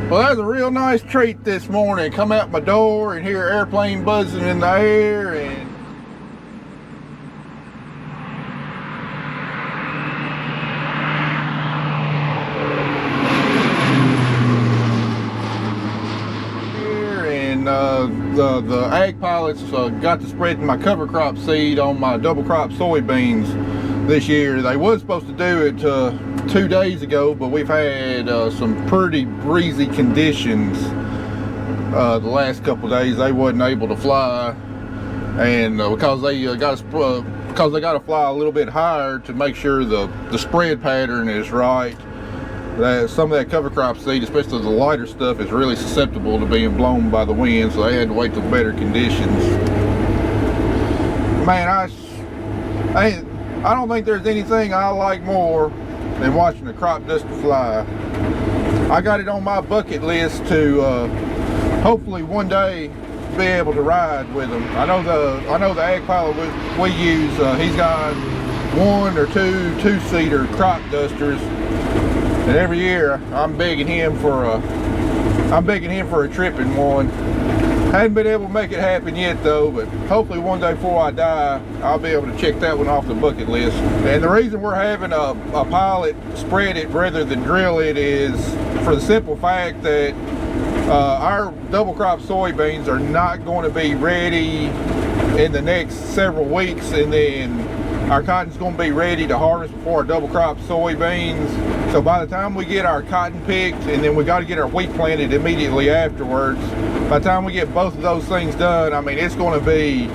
Well, that was a real nice treat this morning. Come out my door and hear an airplane buzzing in the air and the ag pilots got to spreading my cover crop seed on my double crop soybeans this year. They was supposed to do it 2 days ago, but we've had some pretty breezy conditions the last couple days. They wasn't able to fly, and because they got to fly a little bit higher to make sure the spread pattern is right. That some of that cover crop seed, especially the lighter stuff, is really susceptible to being blown by the wind, so they had to wait till better conditions. Man, I don't think there's anything I like more than watching a crop duster fly. I got it on my bucket list to hopefully one day be able to ride with them. I know the ag pilot we use, he's got 1 or 2 two-seater crop dusters. And every year I'm begging him for a trip in one. Hadn't been able to make it happen yet though, but hopefully one day before I die, I'll be able to check that one off the bucket list. And the reason we're having a pilot spread it rather than drill it is for the simple fact that our double crop soybeans are not going to be ready in the next several weeks, and then our cotton's going to be ready to harvest before our double crop soybeans. So by the time we get our cotton picked, and then we got to get our wheat planted immediately afterwards, by the time we get both of those things done, I mean, it's going to be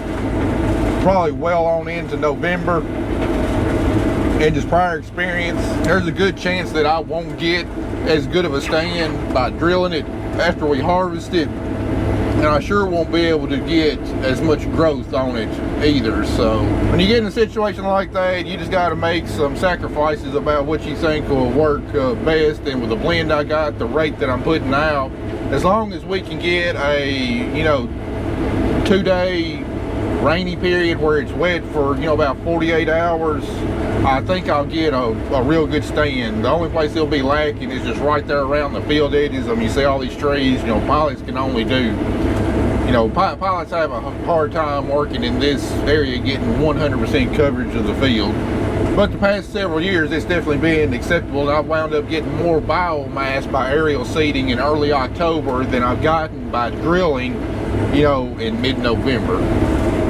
probably well on into November. And just prior experience, there's a good chance that I won't get as good of a stand by drilling it after we harvest it, and I sure won't be able to get as much growth on it either. So when you get in a situation like that, you just got to make some sacrifices about what you think will work best. And with the blend I got, the rate that I'm putting out, as long as we can get a 2-day rainy period where it's wet for about 48 hours, I think I'll get a real good stand. The only place it'll be lacking is just right there around the field edges. I mean, you see all these trees, pilots can only do, pilots have a hard time working in this area getting 100% coverage of the field. But the past several years, it's definitely been acceptable, and I've wound up getting more biomass by aerial seeding in early October than I've gotten by drilling, in mid-November.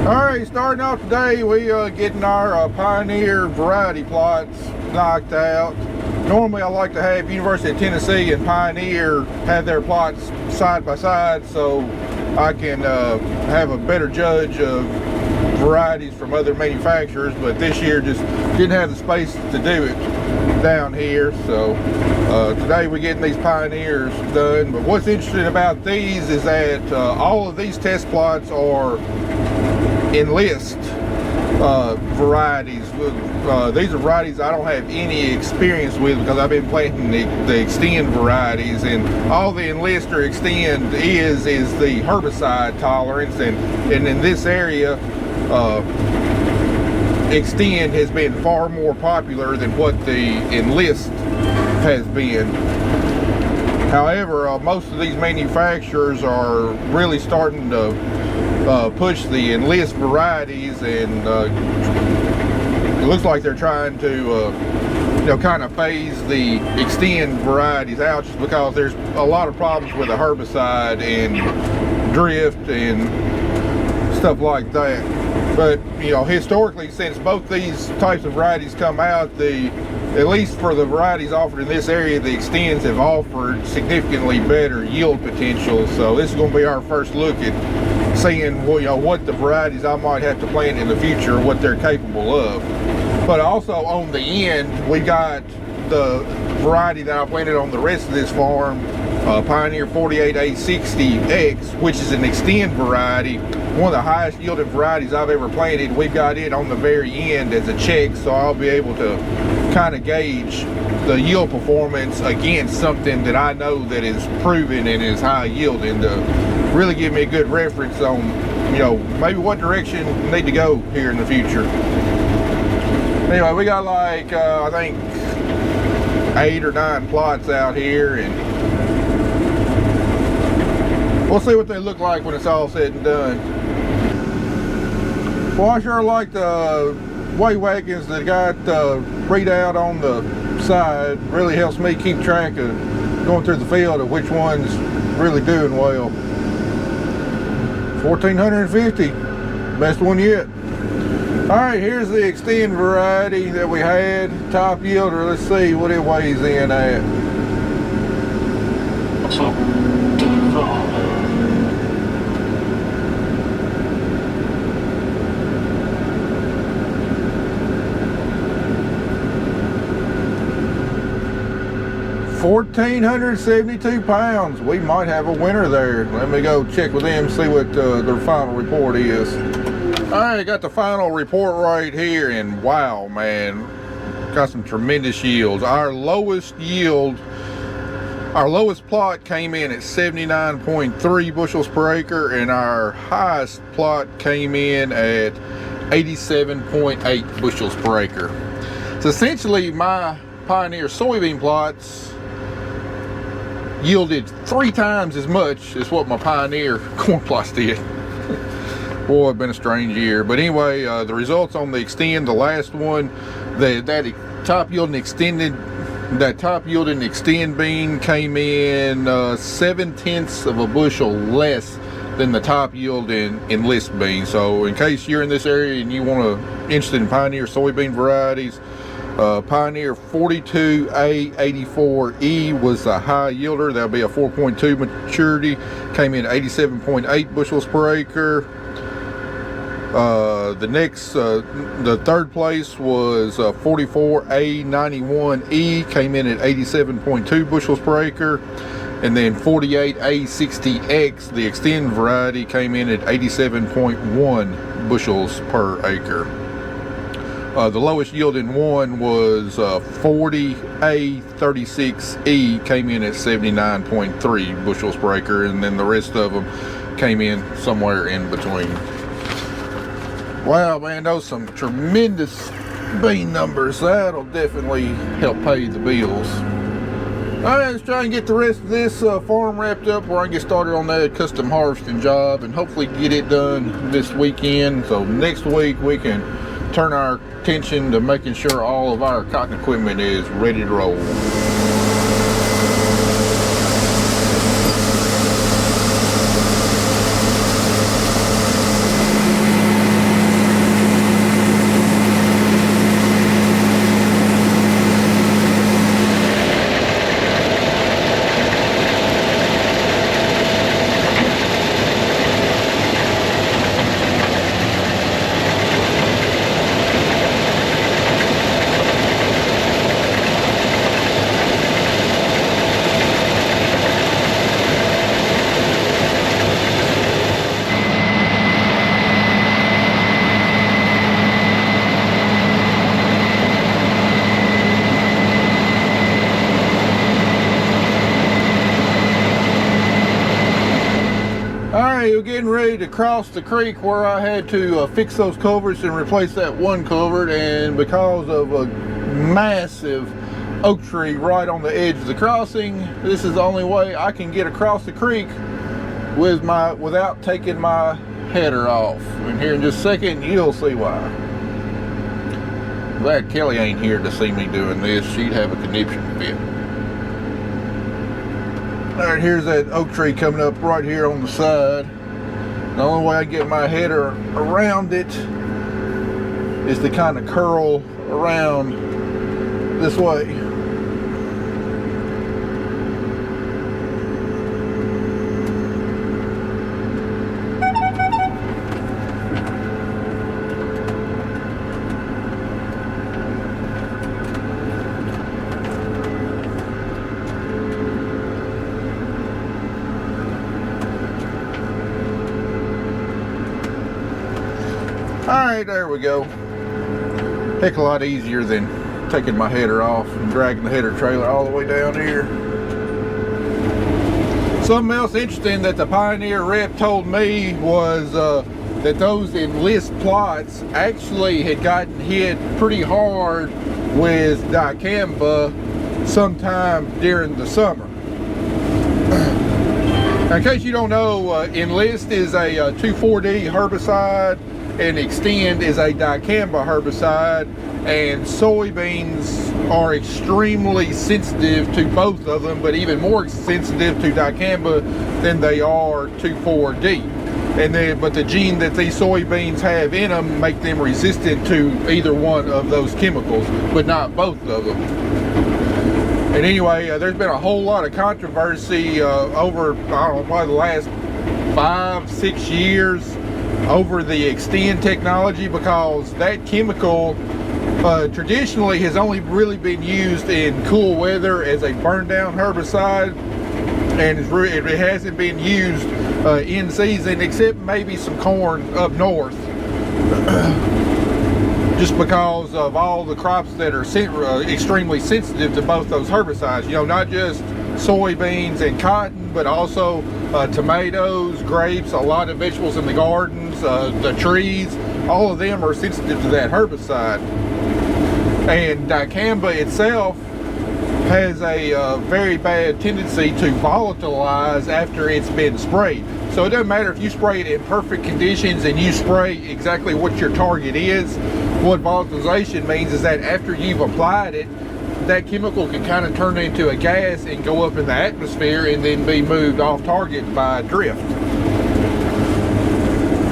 Alright, starting off today, we getting our Pioneer variety plots knocked out. Normally I like to have University of Tennessee and Pioneer have their plots side by side so I can have a better judge of varieties from other manufacturers, but this year just didn't have the space to do it down here. So today we're getting these Pioneers done. But what's interesting about these is that all of these test plots are Enlist varieties. These are varieties I don't have any experience with because I've been planting the XTend varieties, and all the Enlist or XTend is the herbicide tolerance, and in this area XTend has been far more popular than what the Enlist has been. However, most of these manufacturers are really starting to push the Enlist varieties, and it looks like they're trying to kind of phase the XTend varieties out, just because there's a lot of problems with the herbicide and drift and stuff like that. But historically, since both these types of varieties come out, at least for the varieties offered in this area, the XTends have offered significantly better yield potential. So this is going to be our first look at seeing what the varieties I might have to plant in the future, what they're capable of. But also on the end, we got the variety that I planted on the rest of this farm, Pioneer 48A60X, which is an XTend variety, one of the highest yielding varieties I've ever planted. We've got it on the very end as a check, so I'll be able to kind of gauge the yield performance against something that I know that is proven and is high yielding, to really give me a good reference on maybe what direction we need to go here in the future. Anyway, we got like I think 8 or 9 plots out here, and We'll see what they look like when it's all said and done. Well, I sure like the weigh wagons that got readout on the side. Really helps me keep track of going through the field of which one's really doing well. 1450, best one yet. All right, here's the XTend variety that we had, top yielder. Let's see what it weighs in at. 1,472 pounds. We might have a winner there. Let me go check with them, see what their final report is. All right, got the final report right here, and wow, man, got some tremendous yields. Our lowest yield, our lowest plot came in at 79.3 bushels per acre, and our highest plot came in at 87.8 bushels per acre. So essentially, my Pioneer soybean plots yielded 3 times as much as what my Pioneer corn plots did. Boy, it's been a strange year. But anyway, the results on the XTend, the last one, that top yielding XTend bean came in 0.7 of a bushel less than the top yielding Enlist bean. So in case you're in this area and you interested in Pioneer soybean varieties, Pioneer 42A84E was the high yielder. That'll be a 4.2 maturity. Came in 87.8 bushels per acre. The third place was 44A91E. Came in at 87.2 bushels per acre. And then 48A60X, the XTend variety, came in at 87.1 bushels per acre. The lowest yielding one was 40A36E, came in at 79.3 bushels per acre, and then the rest of them came in somewhere in between. Wow, man, those some tremendous bean numbers. That'll definitely help pay the bills. All right, let's try and get the rest of this farm wrapped up where I can get started on that custom harvesting job and hopefully get it done this weekend. So next week we can turn our attention to making sure all of our cotton equipment is ready to roll. We're getting ready to cross the creek where I had to fix those culverts and replace that one culvert, and because of a massive oak tree right on the edge of the crossing, this is the only way I can get across the creek without taking my header off. And here in just a second you'll see why. Glad Kelly ain't here to see me doing this. She'd have a conniption fit. Alright, here's that oak tree coming up right here on the side. The only way I get my header around it is to kind of curl around this way. Alright, there we go. Heck, a lot easier than taking my header off and dragging the header trailer all the way down here. Something else interesting that the Pioneer rep told me was that those Enlist plots actually had gotten hit pretty hard with dicamba sometime during the summer. In case you don't know, Enlist is a 2,4-D herbicide, and XTend is a dicamba herbicide, and soybeans are extremely sensitive to both of them, but even more sensitive to dicamba than they are to 4-D. But the gene that these soybeans have in them make them resistant to either one of those chemicals, but not both of them. And anyway, there's been a whole lot of controversy over, I don't know, probably the last 5-6 years over the XTend technology, because that chemical traditionally has only really been used in cool weather as a burn down herbicide, and it hasn't been used in season except maybe some corn up north. Just because of all the crops that are extremely sensitive to both those herbicides. You know, not just soybeans and cotton, but also tomatoes, grapes, a lot of vegetables in the gardens, the trees, all of them are sensitive to that herbicide. And dicamba itself has a very bad tendency to volatilize after it's been sprayed. So it doesn't matter if you spray it in perfect conditions and you spray exactly what your target is. What volatilization means is that after you've applied it, that chemical can kind of turn into a gas and go up in the atmosphere and then be moved off target by drift.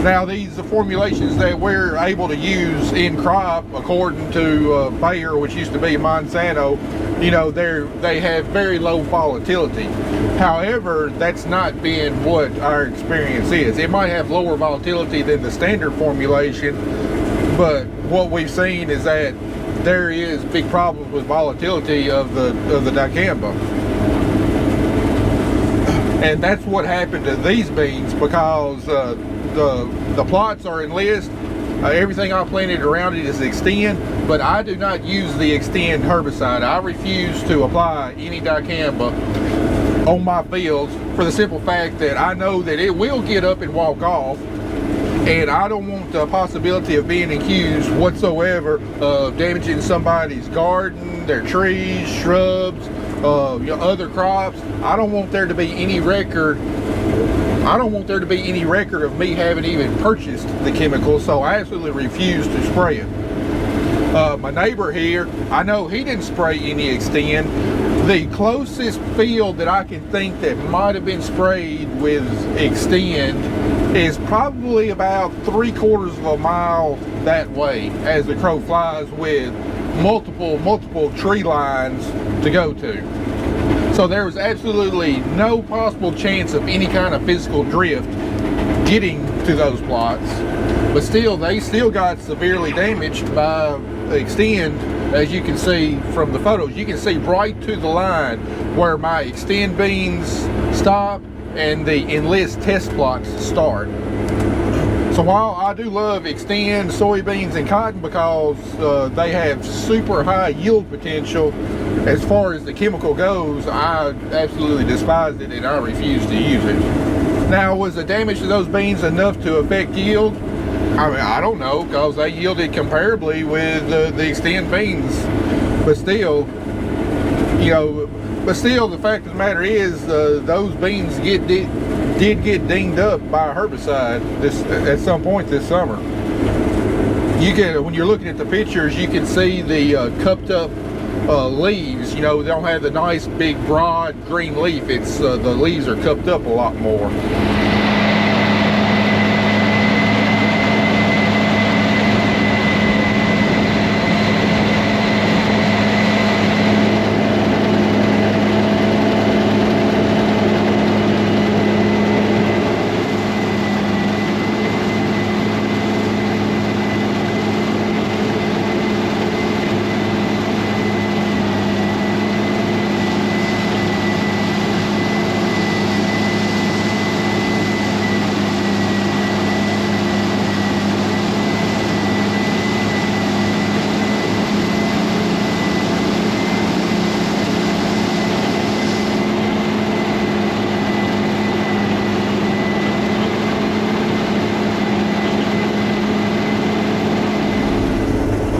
Now, these formulations that we're able to use in crop, according to Bayer, which used to be Monsanto, you know, they have very low volatility. However, that's not been what our experience is. It might have lower volatility than the standard formulation, but what we've seen is that there is big problems with volatility of the dicamba. And that's what happened to these beans, because the plots are Enlist. Everything I planted around it is XTend, but I do not use the XTend herbicide. I refuse to apply any dicamba on my fields for the simple fact that I know that it will get up and walk off, and I don't want the possibility of being accused whatsoever of damaging somebody's garden, their trees, shrubs, other crops. I don't want there to be any record. I don't want there to be any record of me having even purchased the chemical, so I absolutely refuse to spray it. My neighbor here, I know he didn't spray any XTend. The closest field that I can think that might have been sprayed with XTend is probably about 3/4 of a mile that way as the crow flies, with multiple tree lines to go to. So there was absolutely no possible chance of any kind of physical drift getting to those plots. But still, they still got severely damaged by XTend. As you can see from the photos, you can see right to the line where my XTend beans stop and the Enlist test plots start. So while I do love XTend, soybeans, and cotton because they have super high yield potential, as far as the chemical goes, I absolutely despise it and I refuse to use it. Now, was the damage to those beans enough to affect yield? I mean, I don't know, because they yielded comparably with the XTend beans. But still, you know, the fact of the matter is, those beans did get dinged up by a herbicide at some point this summer. You can, when you're looking at the pictures, you can see the cupped up leaves. You know, they don't have the nice big broad green leaf. It's the leaves are cupped up a lot more.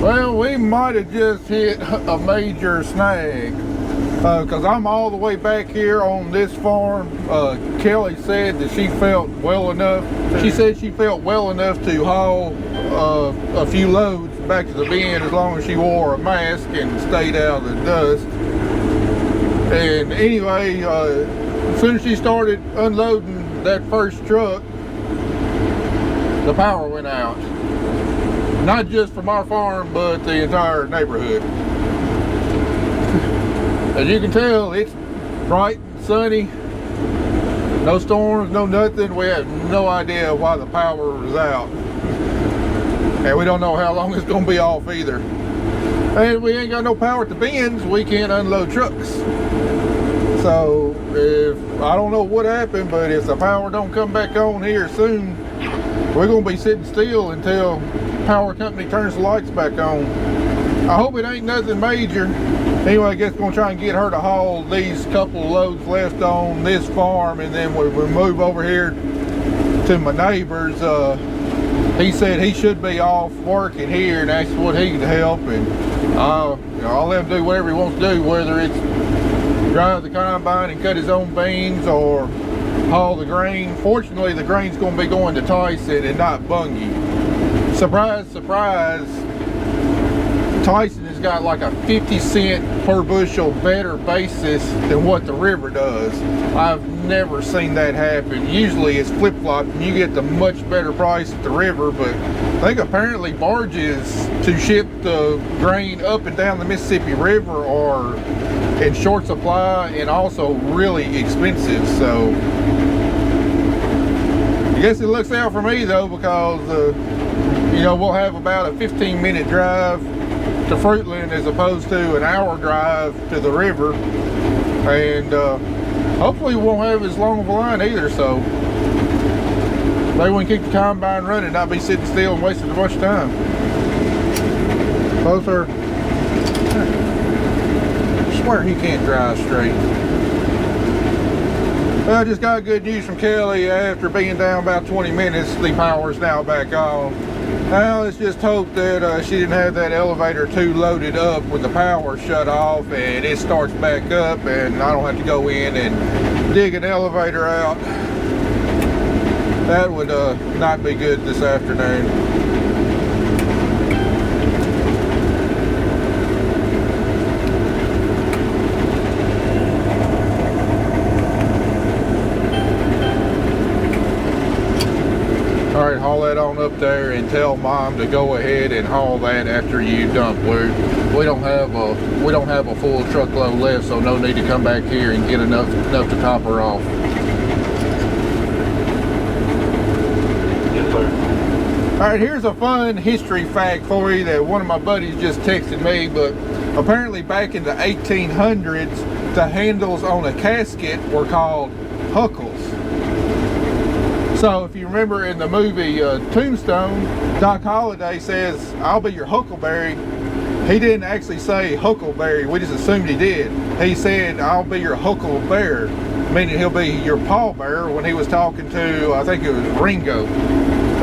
Well, we might have just hit a major snag. because I'm all the way back here on this farm. Kelly said that she felt well enough. She said she felt well enough to haul a few loads back to the bin as long as she wore a mask and stayed out of the dust. And anyway, as soon as she started unloading that first truck, the power went out. Not just from our farm, but the entire neighborhood. As you can tell, it's bright and sunny. No storms, no nothing. We have no idea why the power was out. And we don't know how long it's going to be off either. And we ain't got no power at the bins. We can't unload trucks. So, I don't know what happened, but if the power don't come back on here soon, we're going to be sitting still until power company turns the lights back on. I hope it ain't nothing major. Anyway, I guess we're going to try and get her to haul these couple of loads left on this farm, and then we move over here to my neighbor's. He said he should be off working here, and that's what he can help. And I'll let him do whatever he wants to do, whether it's drive the combine and cut his own beans or haul the grain. Fortunately, the grain's going to be going to Tyson and not Bungie. Surprise, surprise. Tyson has got like a 50-cent per bushel better basis than what the river does. I've never seen that happen. Usually it's flip-flopped and you get the much better price at the river, but I think apparently barges to ship the grain up and down the Mississippi River are in short supply and also really expensive. So I guess it looks out for me though, because we'll have about a 15-minute drive to Fruitland as opposed to an hour drive to the river, and hopefully we won't have as long of a line either, so maybe we can keep the combine running, not be sitting still and wasting a bunch of time. Closer. I swear he can't drive straight. Well, I just got good news from Kelly. After being down about 20 minutes, the power's now back on. Now let's just hope that she didn't have that elevator too loaded up when the power shut off and it starts back up, and I don't have to go in and dig an elevator out. That would not be good this afternoon. Alright, haul that on up there and tell Mom to go ahead and haul that after you dump. We don't have a full truckload left, so no need to come back here and get enough to top her off. Yes, sir. Alright, here's a fun history fact for you that one of my buddies just texted me, but apparently back in the 1800s, the handles on a casket were called huckles. So if you remember in the movie Tombstone, Doc Holliday says, "I'll be your huckleberry." He didn't actually say huckleberry, we just assumed he did. He said, "I'll be your hucklebear," meaning he'll be your pallbearer when he was talking to, I think it was Ringo.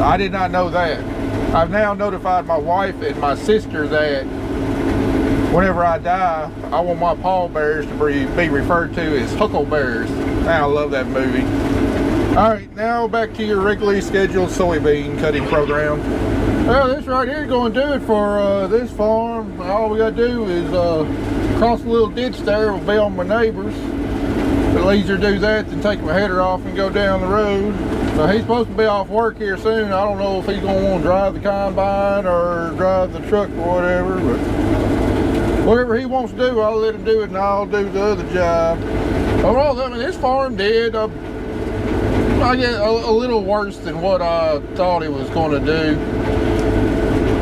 I did not know that. I've now notified my wife and my sister that whenever I die, I want my pallbearers to be referred to as hucklebears. I love that movie. Alright, now back to your regularly scheduled soybean cutting program. Well, this right here is going to do it for this farm. All we got to do is cross a little ditch there. We'll be on my neighbor's. It'll easier to do that than take my header off and go down the road. So he's supposed to be off work here soon. I don't know if he's going to want to drive the combine or drive the truck or whatever, but whatever he wants to do, I'll let him do it and I'll do the other job. Overall, I mean, this farm did I get a little worse than what I thought it was going to do.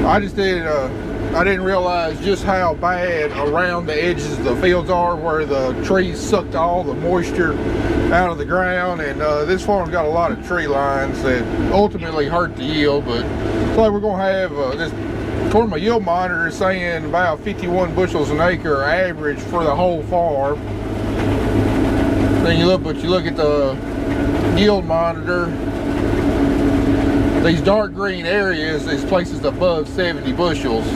I just I didn't realize just how bad around the edges of the fields are, where the trees sucked all the moisture out of the ground, and this farm's got a lot of tree lines that ultimately hurt the yield. But it's like we're going to have this. According to my yield monitor, is saying about 51 bushels an acre average for the whole farm. Then you look at the yield monitor, these dark green areas is places above 70 bushels.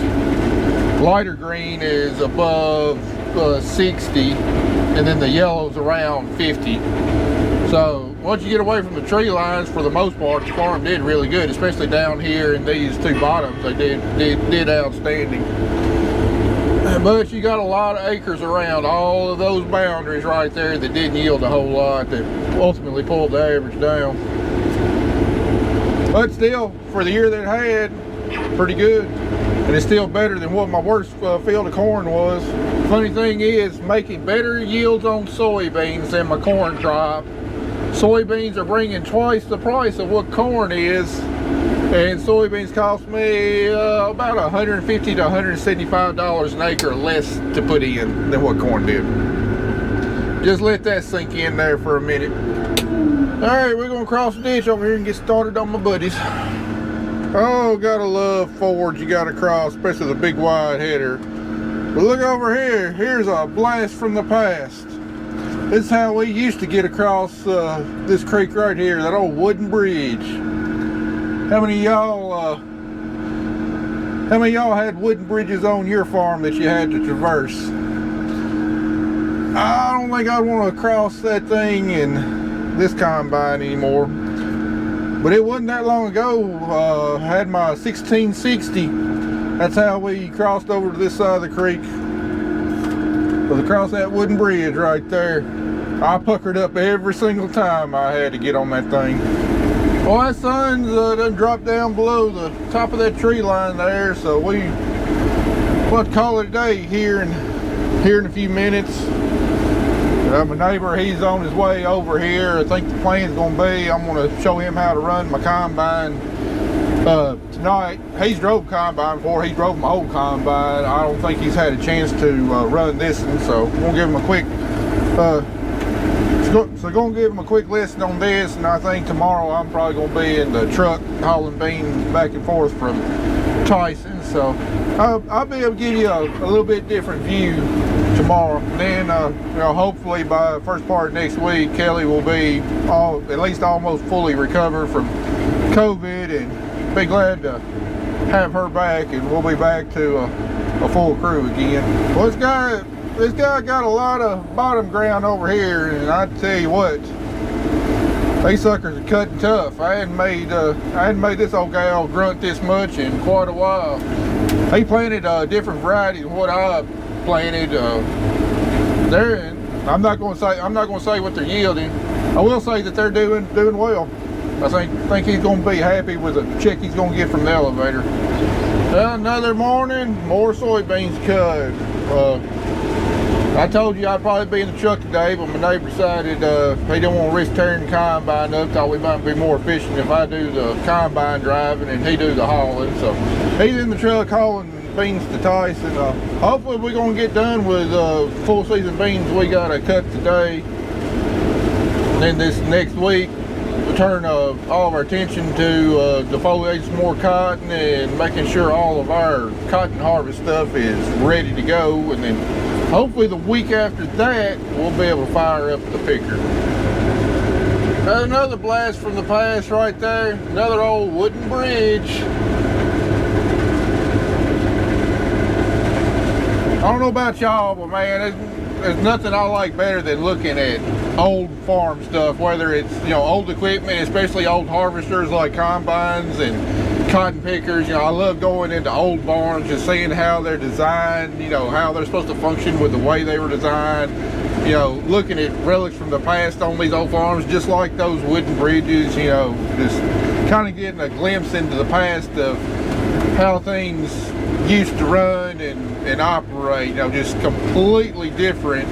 Lighter green is above 60, and then the yellow's around 50. So once you get away from the tree lines, for the most part, the farm did really good, especially down here in these two bottoms. They did outstanding. But you got a lot of acres around all of those boundaries right there that didn't yield a whole lot, that ultimately pulled the average down. But still, for the year that it had, pretty good. And it's still better than what my worst field of corn was. Funny thing is, making better yields on soybeans than my corn crop. Soybeans are bringing twice the price of what corn is, and soybeans cost me about $150 to $175 an acre less to put in than what corn did. Just let that sink in there for a minute. Alright, we're going to cross the ditch over here and get started on my buddies. Oh, gotta love fords you gotta cross, especially the big wide header. But look over here, here's a blast from the past. This is how we used to get across this creek right here, that old wooden bridge. How many of y'all had wooden bridges on your farm that you had to traverse? I don't think I'd want to cross that thing in this combine anymore. But it wasn't that long ago. I had my 1660. That's how we crossed over to this side of the creek. Was across that wooden bridge right there. I puckered up every single time I had to get on that thing. Well, that sun's done dropped down below the top of that tree line there, so we'll call it a day here in a few minutes. My neighbor, he's on his way over here. I think the plan's going to be, I'm going to show him how to run my combine tonight. He's drove combine before. He drove my old combine. I don't think he's had a chance to run this one, so I'm going to give him a quick going to give him a quick lesson on this, and I think tomorrow I'm probably going to be in the truck hauling beans back and forth from Tyson, so I'll be able to give you a little bit different view tomorrow. Then hopefully by the first part of next week, Kelly will be at least almost fully recovered from COVID, and be glad to have her back, and we'll be back to a full crew again. Well, this guy got a lot of bottom ground over here, and I tell you what, these suckers are cutting tough. I hadn't made this old gal grunt this much in quite a while. He planted a different variety than what I planted. I'm not going to say what they're yielding. I will say that they're doing well. I think he's going to be happy with the check he's going to get from the elevator. Another morning, more soybeans cut. I told you I'd probably be in the truck today, but my neighbor decided he didn't want to risk tearing the combine up. Thought we might be more efficient if I do the combine driving and he do the hauling. So he's in the truck hauling beans to Tyson. Hopefully we're going to get done with full season beans we got to cut today. And then this next week we'll turn all of our attention to defoliating some more cotton and making sure all of our cotton harvest stuff is ready to go. And then hopefully the week after that, we'll be able to fire up the picker. Another blast from the past right there. Another old wooden bridge. I don't know about y'all, but man, there's nothing I like better than looking at old farm stuff, whether it's, old equipment, especially old harvesters like combines and cotton pickers. I love going into old barns, just seeing how they're designed, how they're supposed to function with the way they were designed, looking at relics from the past on these old farms, just like those wooden bridges, just kind of getting a glimpse into the past of how things used to run and operate, just completely different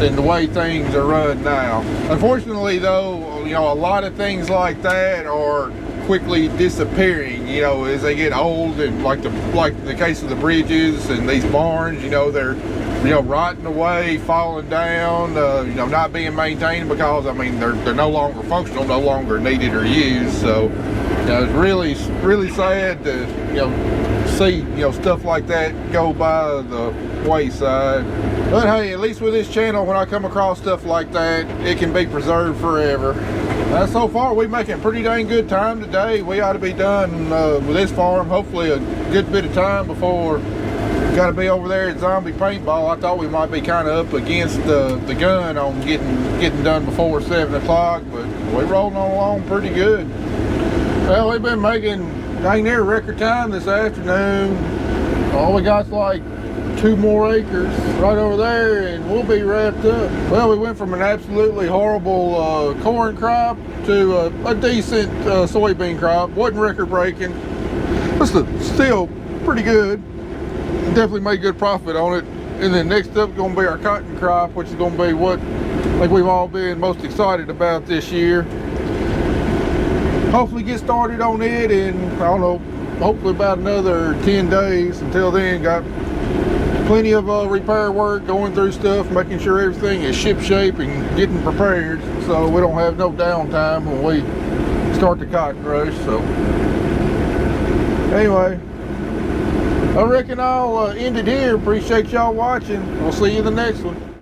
than the way things are run now. Unfortunately though, a lot of things like that are quickly disappearing, as they get old, and like the case of the bridges and these barns, they're rotting away, falling down, not being maintained because they're no longer functional, no longer needed or used. So it's really sad to see stuff like that go by the wayside. But hey, at least with this channel, when I come across stuff like that, it can be preserved forever. So far we're making pretty dang good time today. We ought to be done with this farm hopefully a good bit of time before Got to be over there at Zombie Paintball. I thought we might be kind of up against the gun on getting done before 7 o'clock, but we rolling on along pretty good. Well, we've been making dang near record time this afternoon. All we got's like 2 more acres right over there and we'll be wrapped up. Well, we went from an absolutely horrible corn crop to a decent soybean crop. Wasn't record breaking, but still pretty good. Definitely made good profit on it. And then next up is going to be our cotton crop, which is going to be what I think we've all been most excited about this year. Hopefully get started on it in, I don't know, hopefully about another 10 days. Until then, got plenty of repair work, going through stuff, making sure everything is ship shape and getting prepared so we don't have no downtime when we start the cotton rush. So anyway, I reckon I'll end it here. Appreciate y'all watching. We'll see you in the next one.